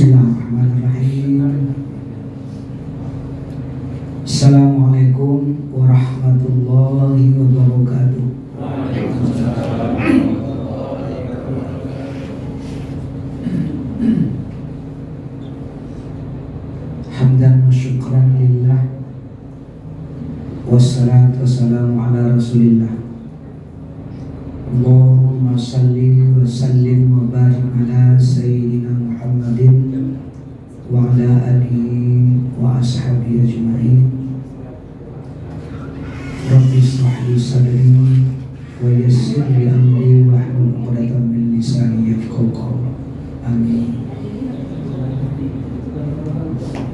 Bismillahirrahmanirrahim. Assalamualaikum warahmatullahi wabarakatuh. Hamdan wa syukran lillah, wassalatu wassalamu ala rasulillah. Allahumma salli wa sallim wa barik ala sayyidina Muhammadin wa ala alihi wa ashabihi ajma'in. Rabbi ishrah li sadri wa yassir li amri wahlul 'uqdatam min lisani yafqahu qawli. Amin.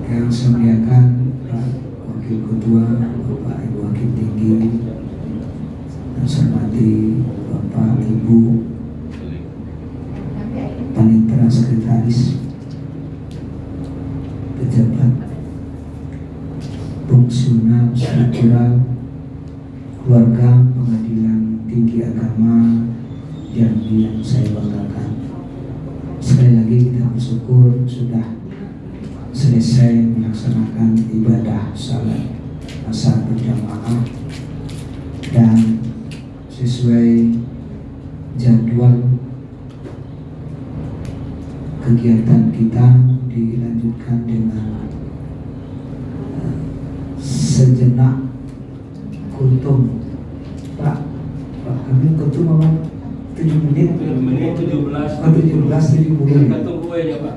Yang saya muliakan Pak Wakil Ketua, Bapak Ibu Hakim Tinggi, yang saya hormati Bapak Ibu Panitera Sekretaris, pejabat fungsional struktural keluarga Pengadilan Tinggi Agama Jambi yang saya banggakan. Sekali lagi kita bersyukur sudah selesai melaksanakan ibadah salat asar berjamaah dan sesuai jadwal kegiatan kita dilanjutkan dengan sejenak kuntum. Pak kami kuntum apa? 7 menit? 7 menit 17. Oh 17, 70. Tergantung gue ya Pak.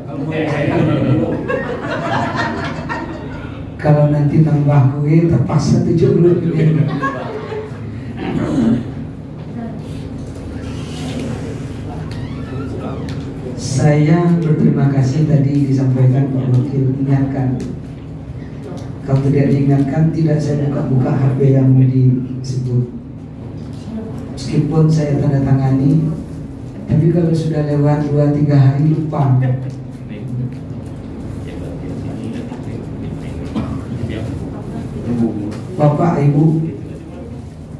Kalau nanti nambah kue terpaksa 70 menit. Saya berterima kasih tadi disampaikan Pak Wakil, ingatkan. Kalau tidak diingatkan, tidak saya buka HP yang disebut. Meskipun saya tanda tangani, tapi kalau sudah lewat 2-3 hari lupa. Bapak Ibu,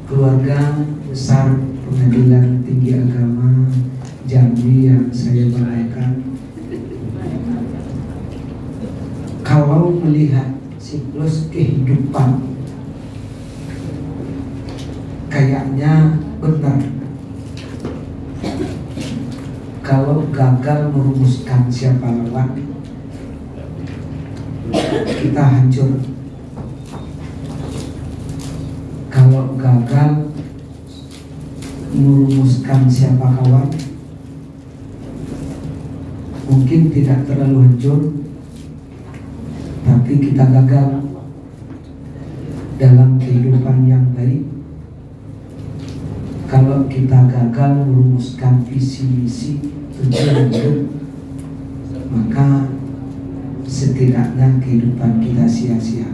keluarga besar Pengadilan Tinggi Agama Jambi yang saya banggakan, kalau melihat siklus kehidupan kayaknya benar. Kalau gagal merumuskan siapa lawan, kita hancur. Kalau gagal merumuskan siapa kawan, mungkin tidak terlalu hancur, tapi kita gagal dalam kehidupan yang baik. Kalau kita gagal merumuskan visi misi tujuan hidup, maka setidaknya kehidupan kita sia-sia.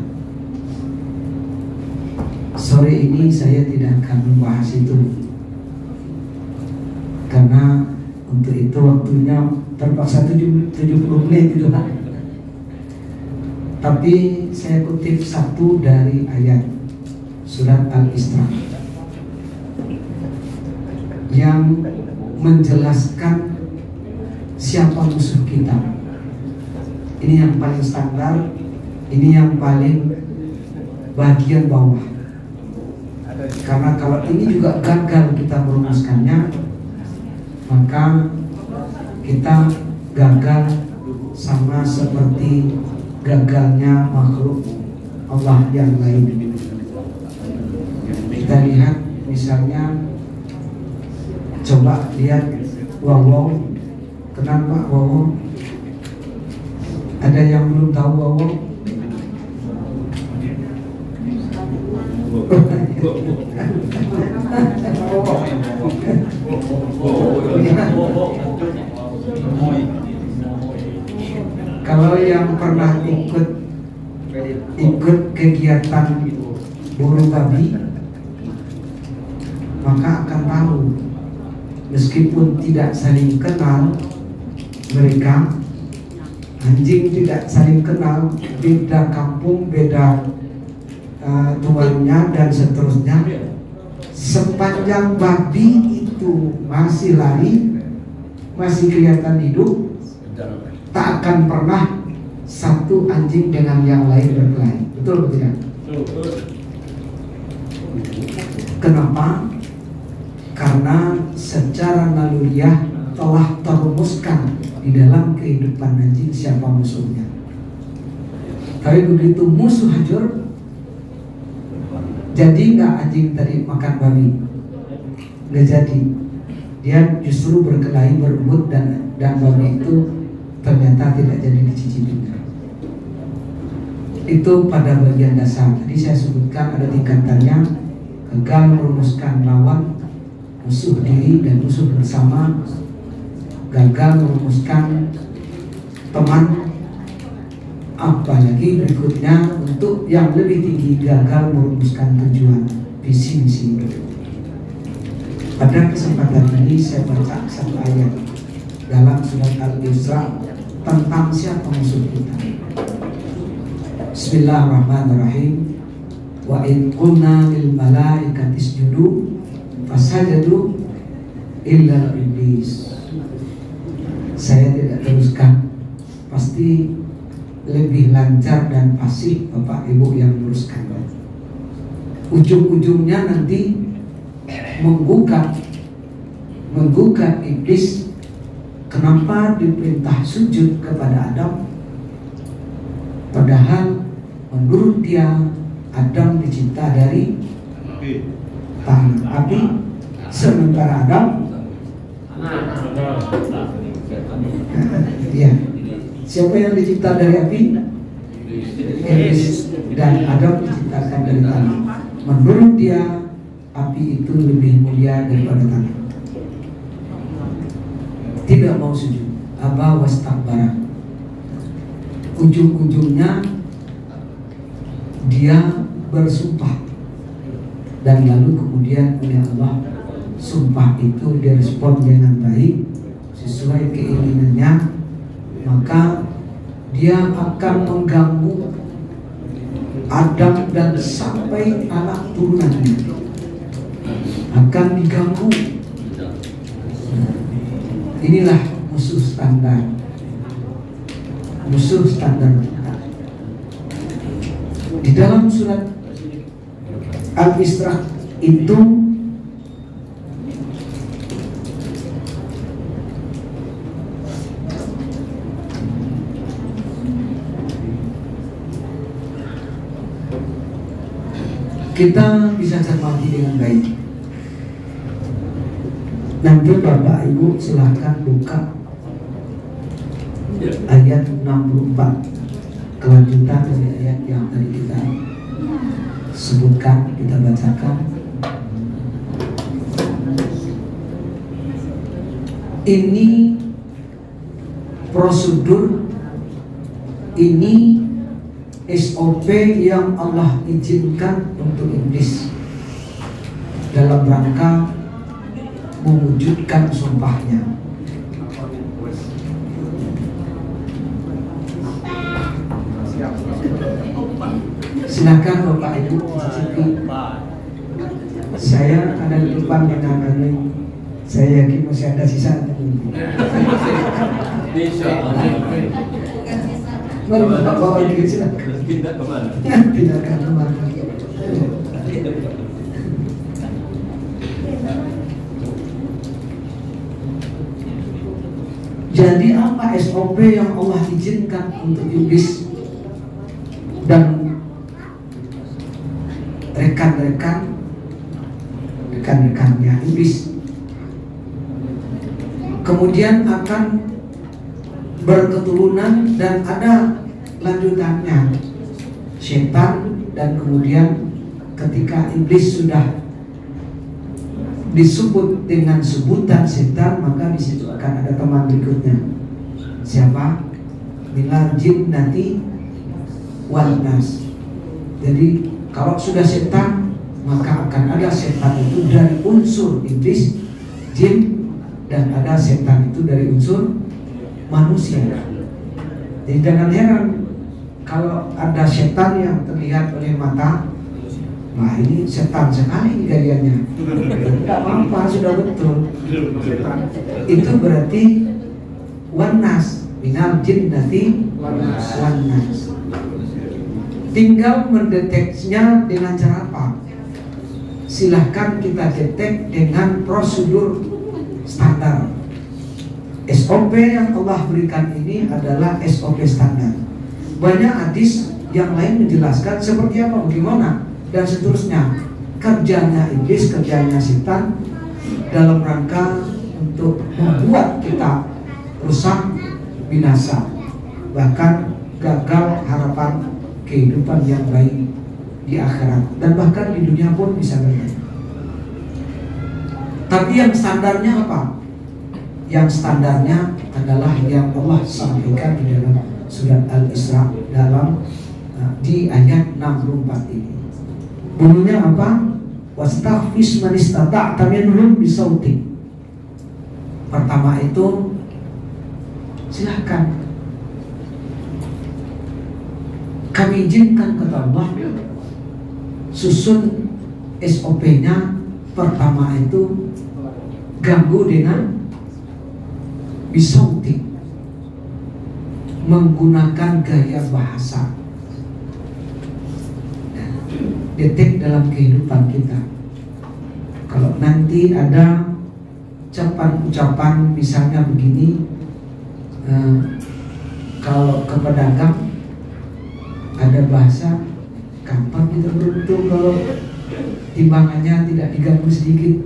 Sore ini saya tidak akan membahas itu, karena untuk itu waktunya terpaksa 70 menit itu. Tapi saya kutip satu dari ayat surat Al-Isra yang menjelaskan siapa musuh kita. Ini yang paling standar, ini yang paling bagian bawah. Karena kalau ini juga gagal kita merumuskannya, maka kita gagal sama seperti gagalnya makhluk Allah yang lain. Kita lihat misalnya, coba lihat wawong. Kenal Pak wawong? Ada yang belum tahu wawong? Kalau yang pernah ikut kegiatan buru babi, maka akan tahu, meskipun tidak saling kenal mereka, anjing tidak saling kenal, beda kampung, beda tuannya dan seterusnya, sepanjang babi itu masih lari, masih kelihatan hidup, tak akan pernah satu anjing dengan yang lain berkelahi. Betul atau tidak? Kenapa? Karena secara naluriah telah terumuskan di dalam kehidupan anjing siapa musuhnya. Tapi begitu musuh hancur, jadi nggak anjing tadi makan babi? Nggak jadi. Dia justru berkelahi, berebut, dan babi itu ternyata tidak jadi dicicipinya. Itu pada bagian dasar. Tadi saya sebutkan ada tingkatannya: gagal merumuskan lawan, musuh diri dan musuh bersama, gagal merumuskan teman, apalagi berikutnya untuk yang lebih tinggi gagal merumuskan tujuan, visi misi hidup. Pada kesempatan ini saya baca satu ayat dalam surat Al-Isra tentang siapa musuh kita. Bismillahirrahmanirrahim. Wa in qulna lil malaikati isjudu fasajadu illa iblis. Saya tidak teruskan, pasti lebih lancar dan fasih Bapak Ibu yang meneruskan. Ujung-ujungnya nanti menggugat iblis. Kenapa diperintah sujud kepada Adam, padahal menurut dia Adam dicipta dari tanah api, sementara Adam ya, siapa yang dicipta dari api? Iblis. Dan Adam diciptakan dari tanah. Menurut dia api itu lebih mulia daripada tanah. Tidak mau sujud, aba wastakbara. Ujung-ujungnya dia bersumpah, dan lalu kemudian oleh Allah sumpah itu direspon dengan baik sesuai keinginannya, maka dia akan mengganggu Adam dan sampai anak turunannya akan diganggu. Inilah musuh standar kita. Di dalam surat Al-Isra itu kita bisa cermati dengan baik. Nanti Bapak Ibu silahkan buka ayat 64, kelanjutan dari ayat yang tadi kita sebutkan, kita bacakan. Ini prosedur, ini SOP yang Allah izinkan untuk iblis dalam rangka mewujudkan sumpahnya. Silakan Bapak Ibu cicipi. Saya ada di depan dengan ini. Saya yakin masih ada sisa. Mari Bapak bawa dikit silakan. Pindah kemana? Pindahkan kemana? Jadi apa SOP yang Allah izinkan untuk iblis dan rekan-rekannya iblis? Kemudian akan berketurunan dan ada lanjutannya, setan, dan kemudian ketika iblis sudah disebut dengan sebutan setan, maka di situ akan ada teman berikutnya. Siapa? Minal jinnati wal nas. Jadi kalau sudah setan, maka akan ada setan itu dari unsur iblis, jin, dan ada setan itu dari unsur manusia. Jadi jangan heran kalau ada setan yang terlihat oleh mata. Wah, ini setan sekali gayanya. Tidak apa-apa, sudah betul. Itu berarti wanas, minal jinnati wan nas. Tinggal mendeteksinya dengan cara apa? Silahkan kita detek dengan prosedur standar. SOP yang Allah berikan ini adalah SOP standar. Banyak hadis yang lain menjelaskan seperti apa, bagaimana, dan seterusnya. Kerjanya iblis, kerjanya setan dalam rangka untuk membuat kita rusak, binasa, bahkan gagal harapan kehidupan yang baik di akhirat, dan bahkan di dunia pun bisa terjadi. Tapi yang standarnya apa? Yang standarnya adalah yang Allah sampaikan di dalam surat Al-Isra dalam di ayat 64 ini. Bunyinya apa? Wastaghfis man istata'ta minhum bisautik. Pertama itu silahkan kami izinkan kata Allah, susun SOP-nya. Pertama itu ganggu dengan bisautik, menggunakan gaya bahasa. Detek dalam kehidupan kita. Kalau nanti ada ucapan misalnya begini, kalau ke pedagang ada bahasa, gampang kita beruntung kalau timbangannya tidak diganggu sedikit.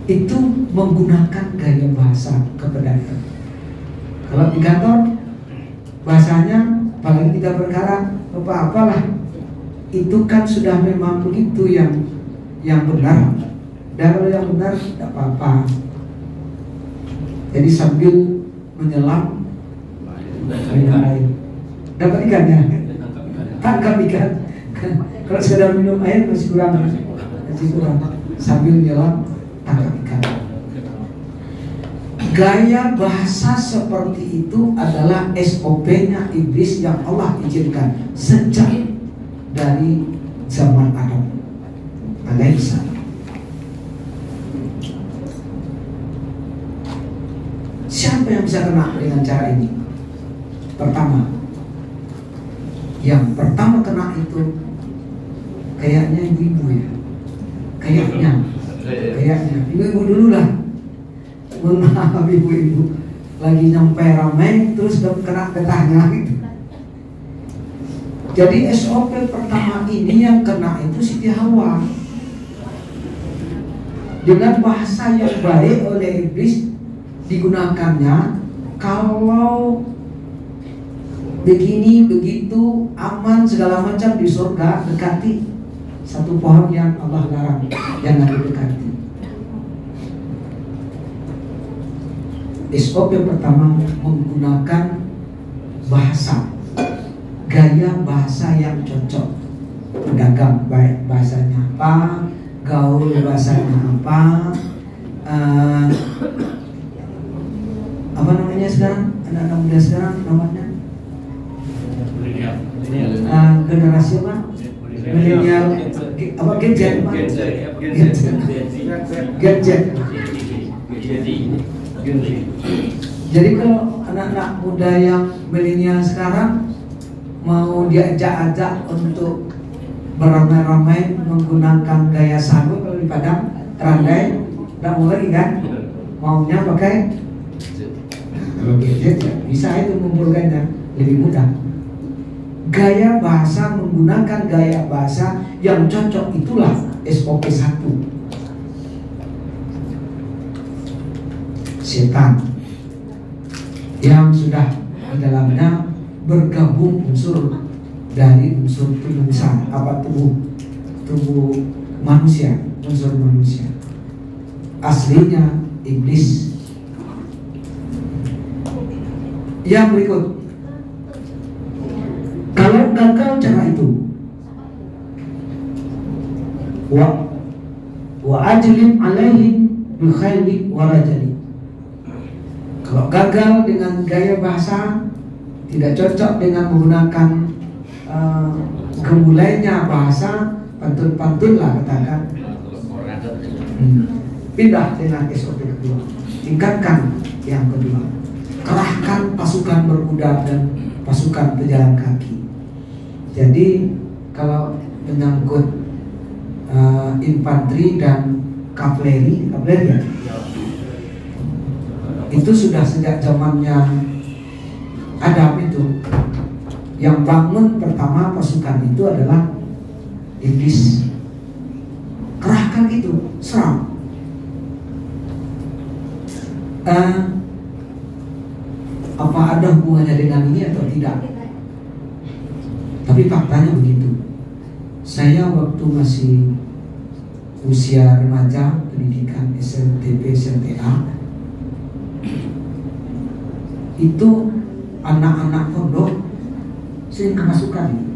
Itu menggunakan gaya bahasa ke pedagang. Kalau di kantor bahasanya, apalagi kita perkara apa-apalah, itu kan sudah memang begitu yang benar. Dan kalau yang benar tidak apa-apa. Jadi sambil menyelam minum air, dapat ikan ya, tangkap ikan. Kalau sekedar minum air masih kurang. Sambil menyelam tangkap ikan. Gaya bahasa seperti itu adalah SOP-nya iblis yang Allah izinkan sejak dari zaman Adam alaihissalam. Siapa yang bisa kena dengan cara ini? Yang pertama kena itu kayaknya ibu-ibu ya. Kayaknya ibu-ibu dulu lah. Mohon maaf ibu-ibu, lagi nyampe ramai terus kena getahnya gitu. Jadi SOP pertama ini yang kena itu Siti Hawa. Dengan bahasa yang baik oleh iblis digunakannya, kalau begini begitu aman segala macam di surga, dekati satu pohon yang Allah larang, jangan didekati. SOP yang pertama menggunakan bahasa, gaya bahasa yang cocok. Pedagang baik bahasanya apa, gaul bahasanya apa, apa namanya sekarang, anak-anak muda sekarang namanya generasi apa? Milenial, apa gadget? Jadi kalau anak-anak muda yang milenial sekarang mau diajak-ajak untuk beramai-ramai menggunakan gaya sagu, kalau di Padang terandai, tidak mau lagi kan? Maunya pakai gadget, ya bisa itu mengumpulkannya lebih mudah. Gaya bahasa, menggunakan gaya bahasa yang cocok, itulah SOP 1. Setan yang sudah di dalamnya bergabung unsur dari unsur tubuh besar, apa tubuh manusia, unsur manusia. Aslinya iblis. Yang berikut, kalau gagal cara itu, wa ajlim alaihim bi khayli wa rajali. Kalau gagal dengan gaya bahasa, tidak cocok dengan menggunakan gemulainya bahasa, pantun-pantun lah katakan, pindah dengan SOP kedua, tingkatkan yang kedua. kerahkan pasukan berkuda dan pasukan pejalan kaki. Jadi kalau menyangkut infanteri dan kavaleri ya, itu sudah sejak zamannya Adam itu. Yang bangun pertama pasukan itu adalah iblis. Kerahkan itu, serang. Apa ada hubungannya dengan ini atau tidak? Tapi faktanya begitu. Saya waktu masih usia remaja, pendidikan SMTP, SMTA, itu anak-anak pondok sering kemasukan.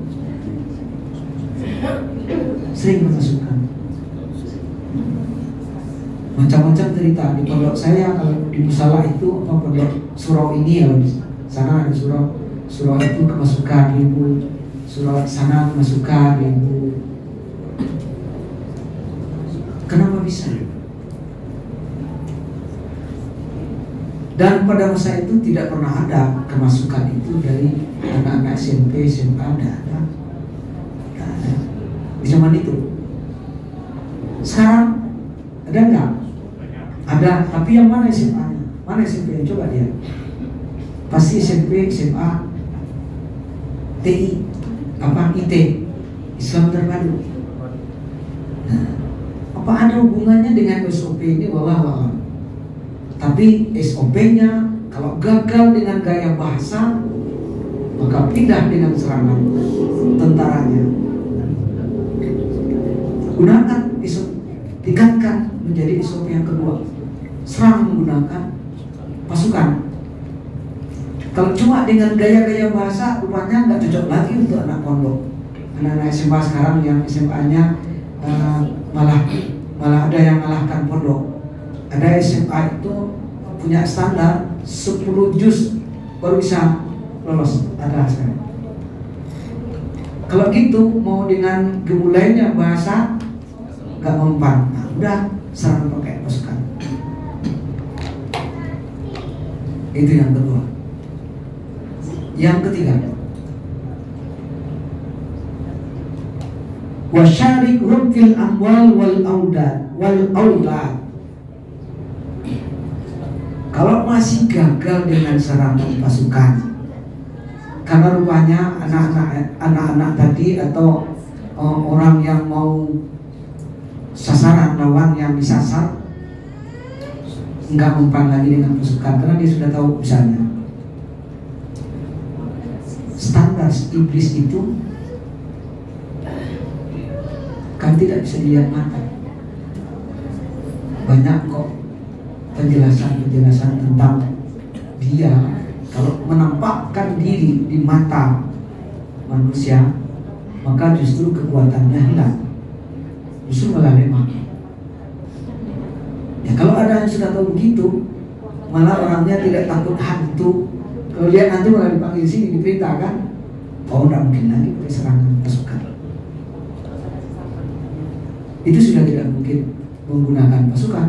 Macam-macam cerita di pondok saya. Kalau di musala itu pondok surau ini, ya di sana ada surau itu kemasukan ibu, surau sana kemasukan ibu. Kenapa bisa? Dan pada masa itu tidak pernah ada kemasukan itu dari anak-anak SMP, SMA, tidak ada. Di zaman itu. Sekarang ada nggak? Ada, tapi yang mana SMA-nya? Mana SMP-nya? Coba dia. Pasti SMP, SMA, TI, IT, Islam terpadu. Nah, apa ada hubungannya dengan SOP ini? Wallahu. Tapi SOP-nya kalau gagal dengan gaya bahasa, maka pindah dengan serangan tentaranya. Gunakan SOP, tingkatkan menjadi SOP yang kedua. Serang menggunakan pasukan. Kalau cuma dengan gaya-gaya bahasa, rupanya nggak cocok lagi untuk anak pondok. Anak-anak SMA sekarang yang SMA-nya malah ada yang mengalahkan pondok. Ada SMA itu punya standar 10 juz baru bisa lolos. Ada sekarang. Kalau gitu mau dengan gemulainya bahasa nggak mempan. Nah, udah serang pakai pasukan. Itu yang kedua. Yang ketiga, wasyarikhum fil amwal wal aulad. Kalau masih gagal dengan serangan pasukan, karena rupanya anak-anak tadi atau orang yang mau sasaran lawan yang disasar nggak mempan lagi dengan pasukan, karena dia sudah tahu misalnya standar iblis itu kan tidak bisa dilihat mata. Banyak kok penjelasan tentang dia kalau menampakkan diri di mata manusia, maka justru kekuatannya hilang, justru malah lemah. Ya kalau ada yang sudah tahu begitu, malah orangnya tidak takut hantu. Kalau lihat hantu malah dipanggil sini, diperintahkan. Oh, tidak mungkin lagi pakai serangan pasukan. Itu sudah tidak mungkin menggunakan pasukan.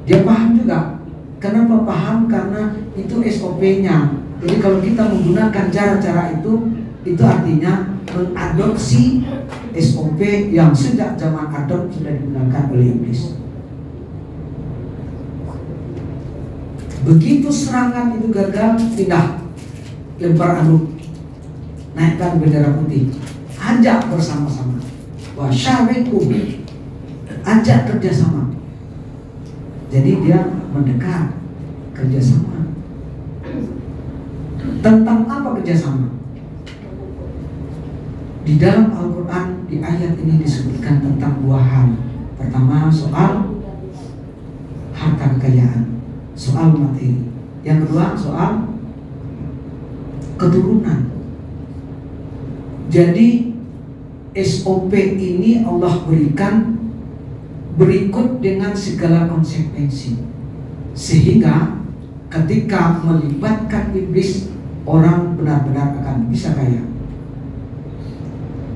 Dia paham juga. Kenapa paham? Karena itu SOP-nya. Jadi kalau kita menggunakan cara-cara itu artinya mengadopsi SOP yang sejak zaman Adam sudah digunakan oleh iblis. Begitu serangan itu gagal, pindah, lempar anduk, naikkan bendera putih, ajak bersama-sama. Wasyarikhum, ajak kerjasama. Jadi dia mendekat, kerjasama. Tentang apa kerjasama? Di dalam Al-Quran di ayat ini disebutkan tentang dua hal. Pertama soal harta kekayaan, soal materi. Yang kedua soal keturunan. Jadi SOP ini Allah berikan berikut dengan segala konsekuensi, sehingga ketika melibatkan iblis, orang benar-benar akan bisa kaya.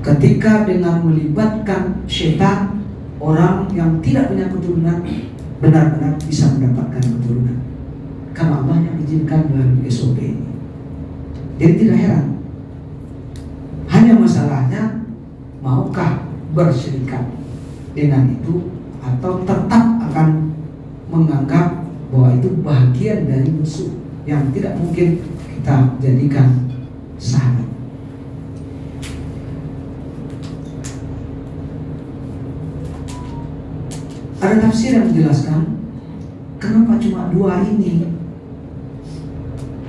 Ketika dengan melibatkan setan, orang yang tidak punya keturunan benar-benar bisa mendapatkan keturunan. karena Allah yang izinkan melalui SOP ini. Jadi tidak heran. Hanya masalahnya, maukah berserikat dengan itu atau tetap akan menganggap bahwa itu bagian dari musuh yang tidak mungkin kita jadikan sahabat. Ada tafsir yang menjelaskan kenapa cuma dua ini,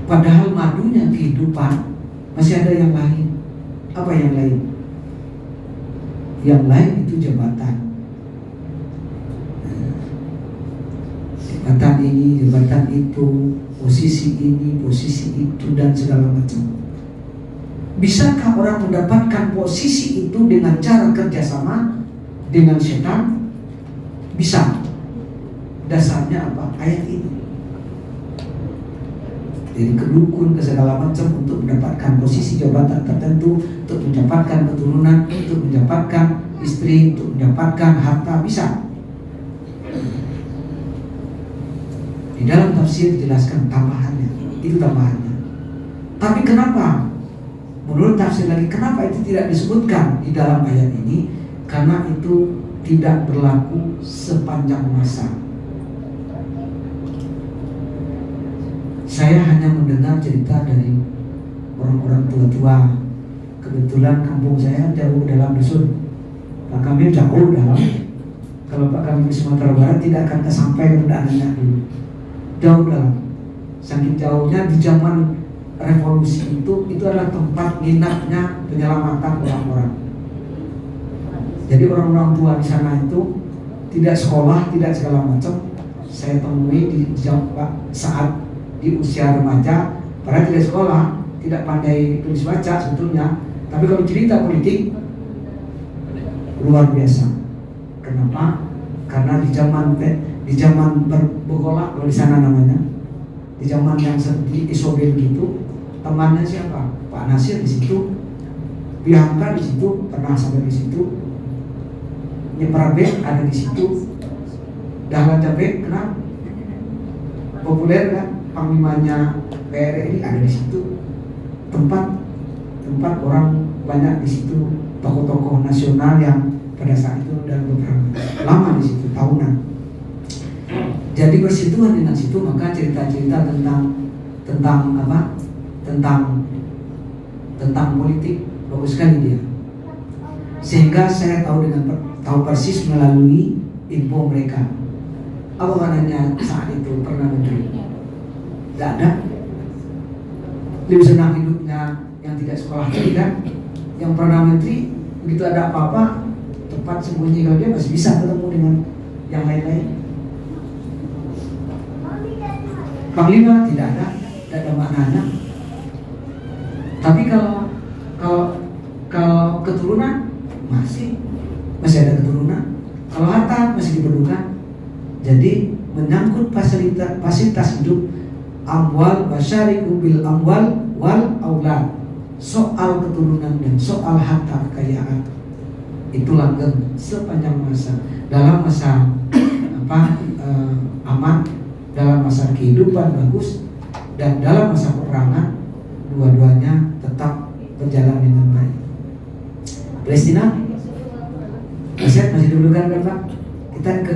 padahal madunya kehidupan masih ada yang lain. Apa yang lain? Yang lain itu jabatan. Jabatan ini, jabatan itu, posisi ini, posisi itu, dan segala macam. Bisakah orang mendapatkan posisi itu dengan cara kerjasama dengan setan? Bisa. Dasarnya apa? Ayat ini. Jadi kedukun, ke segala macam untuk mendapatkan posisi jabatan tertentu, untuk mendapatkan keturunan, untuk mendapatkan istri, untuk mendapatkan harta, bisa. Di dalam tafsir dijelaskan tambahannya, itu tambahannya. Tapi kenapa? Menurut tafsir lagi, kenapa itu tidak disebutkan di dalam ayat ini? Karena itu tidak berlaku sepanjang masa. Saya hanya mendengar cerita dari orang-orang tua-tua. Kebetulan kampung saya jauh dalam dusun. Pak Kamil jauh dalam. Kalau Pak Kamil di Sumatera Barat tidak akan kesampaian undangannya dulu. Jauh dalam. Saking jauhnya di zaman revolusi itu adalah tempat nginapnya penyelamatan orang-orang. Jadi orang-orang tua di sana itu tidak sekolah, tidak segala macam. Saya temui di saat di usia remaja, padahal tidak sekolah, tidak pandai tulis baca sebetulnya. Tapi kalau cerita politik luar biasa. Kenapa? Karena di zaman bergolak kalau di sana namanya, di zaman yang seperti isoben gitu, temannya siapa? Pak Nasir di situ, Bianca di situ, pernah sampai di situ. Prabe ada di situ, Dahlan Jabe kenal, populer kan, panglimanya PRRI ada di situ, tempat orang banyak di situ, tokoh-tokoh nasional yang pada saat itu dan beberapa lama di situ tahunan. Jadi bersituan dengan situ, maka cerita-cerita tentang apa? Tentang politik bagus sekali dia. Sehingga saya tahu persis melalui info mereka. Apa maknanya saat itu Perdana Menteri? Tidak ada. Lebih senang hidupnya yang tidak sekolah tadi kan. Yang Perdana Menteri begitu ada apa-apa tepat sembunyi, kalau dia masih bisa ketemu dengan yang lain-lain. Panglima tidak ada maknanya. Tapi kalau keturunan masih ada keturunan. Kalau harta masih diperlukan. Jadi menyangkut fasilitas hidup, amwal wasyariku bil amwal wal aulad, soal keturunan dan soal harta kekayaan itu langgeng sepanjang masa. Dalam masa aman, dalam masa kehidupan bagus, dan dalam masa peperangan, dua-duanya tetap berjalan dengan baik. Palestina masih diperlukan kan Pak? Kita ke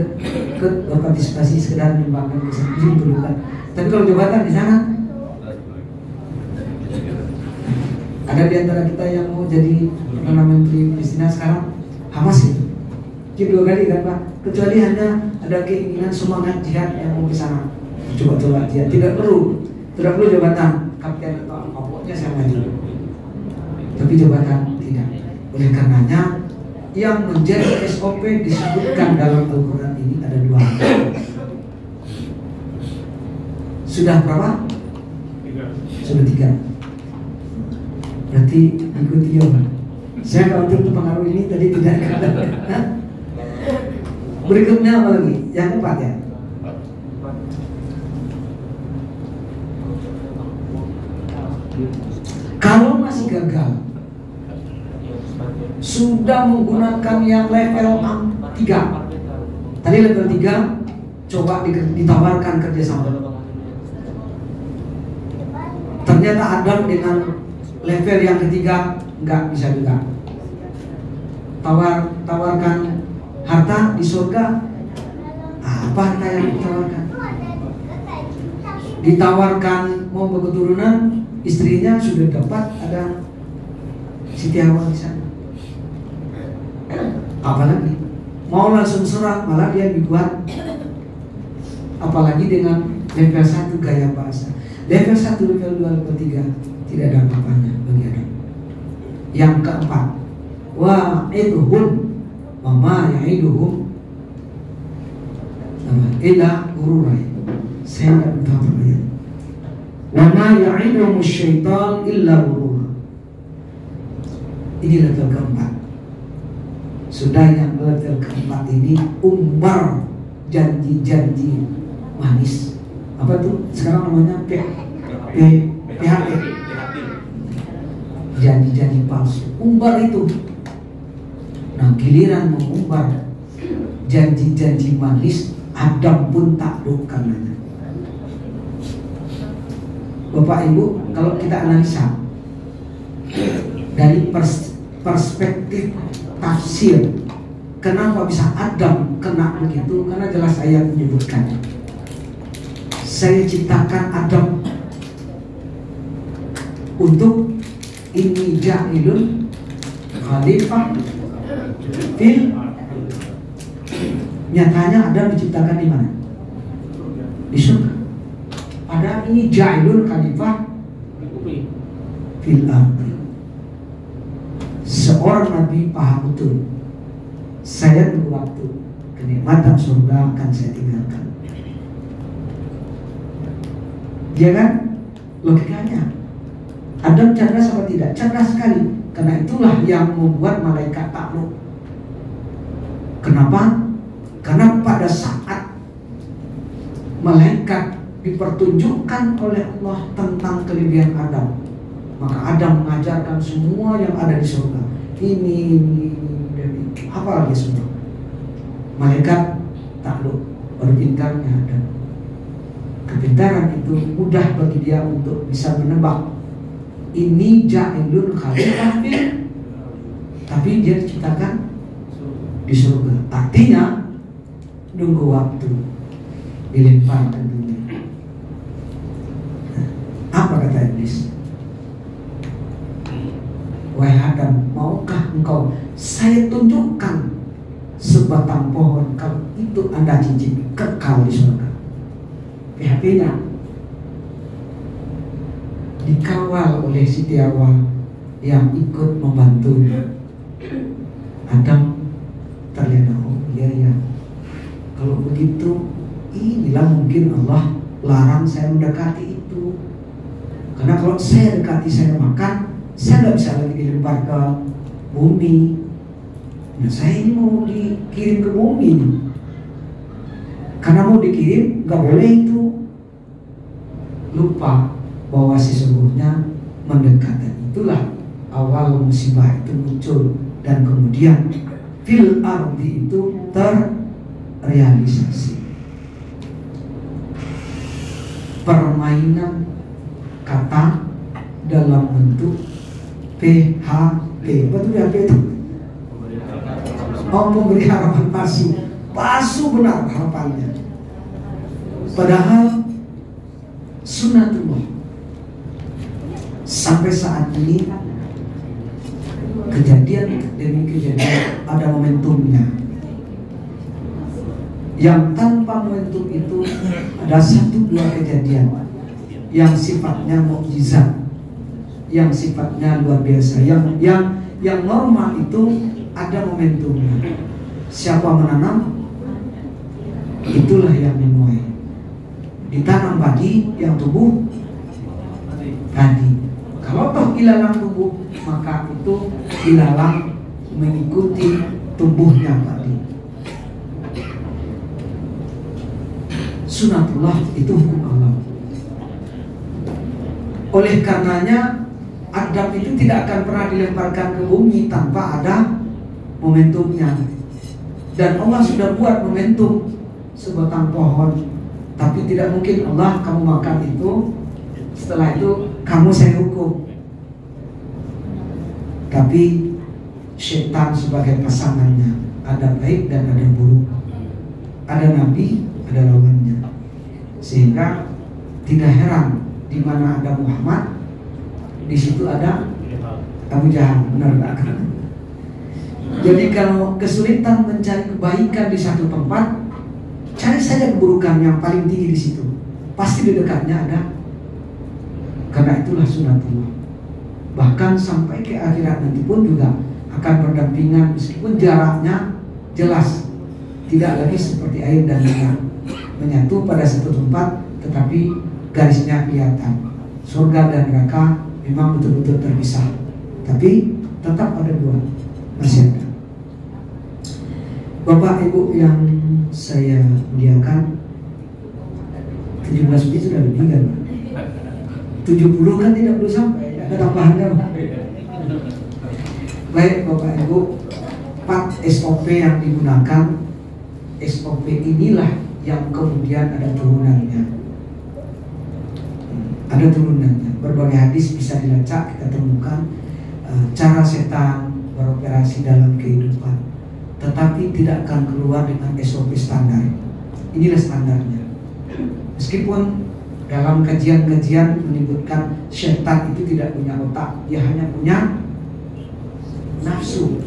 berpartisipasi sekedar menyumbangkan masih diperlukan. Tapi kalau jabatan di sana, ada di antara kita yang mau jadi Perdana Menteri Palestina sekarang, Hamas itu. Jadi 2 kali kan Pak? Kecuali hanya ada keinginan semangat jihad yang mau ke sana. Coba jihad, tidak perlu jabatan kapten atau pokoknya saya maju. Tapi jabatan tidak. Oleh karenanya yang menjadi SOP disebutkan dalam Al-Quran ini ada 2. Sudah berapa? 3. Sudah 3. Berarti ikuti ya Pak. Saya khawatir pengaruh ini tadi tidak ada. Berikutnya apa lagi? Yang 4 ya. Kalau masih gagal, sudah menggunakan yang level 3. Tadi level 3 coba ditawarkan kerjasama. Ternyata Adam dengan level yang ketiga nggak bisa juga. Tawarkan harta di surga, apa harta yang ditawarkan? Ditawarkan mau berketurunan, istrinya sudah dapat, ada Siti Hawa di sana. Apalagi mau langsung serang, malah dia dibuat. Apalagi dengan level 1 gaya bahasa, level 1, level 2, level 3 tidak ada apa-apanya bagi Adam. Yang keempat, wa idhum wa ma ya'iduhum ila gururai. Saya tidak tahu apa ya. Wa ma ya'iduhum syaitan illa gurura. Ini level keempat. Sudah yang level keempat ini umbar janji-janji manis. Apa tuh? Sekarang namanya PHP. Janji-janji palsu. Umbar itu. Nah, giliran mengumbar janji-janji manis, Adam pun takluk karenanya. Bapak Ibu, kalau kita analisa dari perspektif tafsir, kenapa bisa Adam kena begitu? Karena jelas ayat menyebutkan, saya ciptakan Adam untuk ini ja'ilun khalifah fil. Nyatanya Adam diciptakan di mana? Di surga. Padahal ini ja'ilun khalifah fil ardi. Seorang nabi paham betul, saya dulu waktu kenikmatan surga akan saya tinggalkan. Ya kan? Logikanya Adam cerdas apa tidak? Cerdas sekali. Karena itulah yang membuat malaikat takluk. Kenapa? Karena pada saat malaikat dipertunjukkan oleh Allah tentang kelebihan Adam, maka Adam mengajarkan semua yang ada di surga. Ini apa lagi semua? Malaikat takluk, berpintarnya Adam. Kepintaran itu mudah bagi dia untuk bisa menebak ini ja'ilun khalifah, tapi dia diciptakan di surga. Artinya nunggu waktu dilemparkan dunia. Apa kata iblis? Wahai Adam, maukah engkau saya tunjukkan sebatang pohon, kalau itu Anda cicipi kekal di surga? PHP-nya dikawal oleh Siti Hawa yang ikut membantu. Adam terlihat, oh iya ya, kalau begitu inilah mungkin Allah larang saya mendekati itu. Karena kalau saya dekati, saya makan, saya nggak bisa lagi dilempar ke bumi. Nah, saya ini mau dikirim ke bumi. Karena mau dikirim, nggak boleh itu. Lupa bahwa sesungguhnya mendekat, dan itulah awal musibah itu muncul, dan kemudian fil ardi itu terrealisasi. Permainan kata dalam bentuk PHP. Betul PHP itu? Oh, memberi harapan palsu. Palsu benar harapannya. Padahal sunatullah. Sampai saat ini kejadian demi kejadian ada momentumnya. Yang tanpa momentum itu ada 1-2 kejadian yang sifatnya mukjizat, yang sifatnya luar biasa, yang normal itu ada momentumnya. Siapa menanam, itulah yang menuai. Ditanam padi, yang tumbuh padi. Kalau toh ilalang tumbuh, maka itu ilalang mengikuti tumbuhnya padi. Sunatullah itu hukum Allah. Oleh karenanya Adam itu tidak akan pernah dilemparkan ke bumi tanpa ada momentumnya. Dan Allah sudah buat momentum sebatang pohon. Tapi tidak mungkin Allah kamu makan itu, setelah itu kamu saya hukum. Tapi setan sebagai pasangannya, ada baik dan ada buruk, ada nabi, ada lawannya. Sehingga tidak heran di mana ada Muhammad, di situ ada Abu Jahal. Benar tak? Jadi kalau kesulitan mencari kebaikan di satu tempat, cari saja keburukan yang paling tinggi di situ. Pasti di dekatnya ada. Karena itulah sunatullah. Bahkan sampai ke akhirat nanti pun juga akan berdampingan, meskipun jaraknya jelas, tidak lagi seperti air dan minyak menyatu pada satu tempat, tetapi garisnya kelihatan. Surga dan neraka memang betul-betul terpisah, tapi tetap ada dua, masih ada. Bapak Ibu yang saya muliakan, 17 menit sudah lebih kan? 70 kan tidak perlu sampai, ada tambahannya. Baik Bapak Ibu, 4 SOP yang digunakan, SOP inilah yang kemudian ada turunannya. Ada turunannya. Berbagai hadis bisa dilacak, kita temukan cara setan beroperasi dalam kehidupan, tetapi tidak akan keluar dengan SOP standar. Inilah standarnya. Meskipun dalam kajian-kajian menyebutkan setan itu tidak punya otak, dia hanya punya nafsu.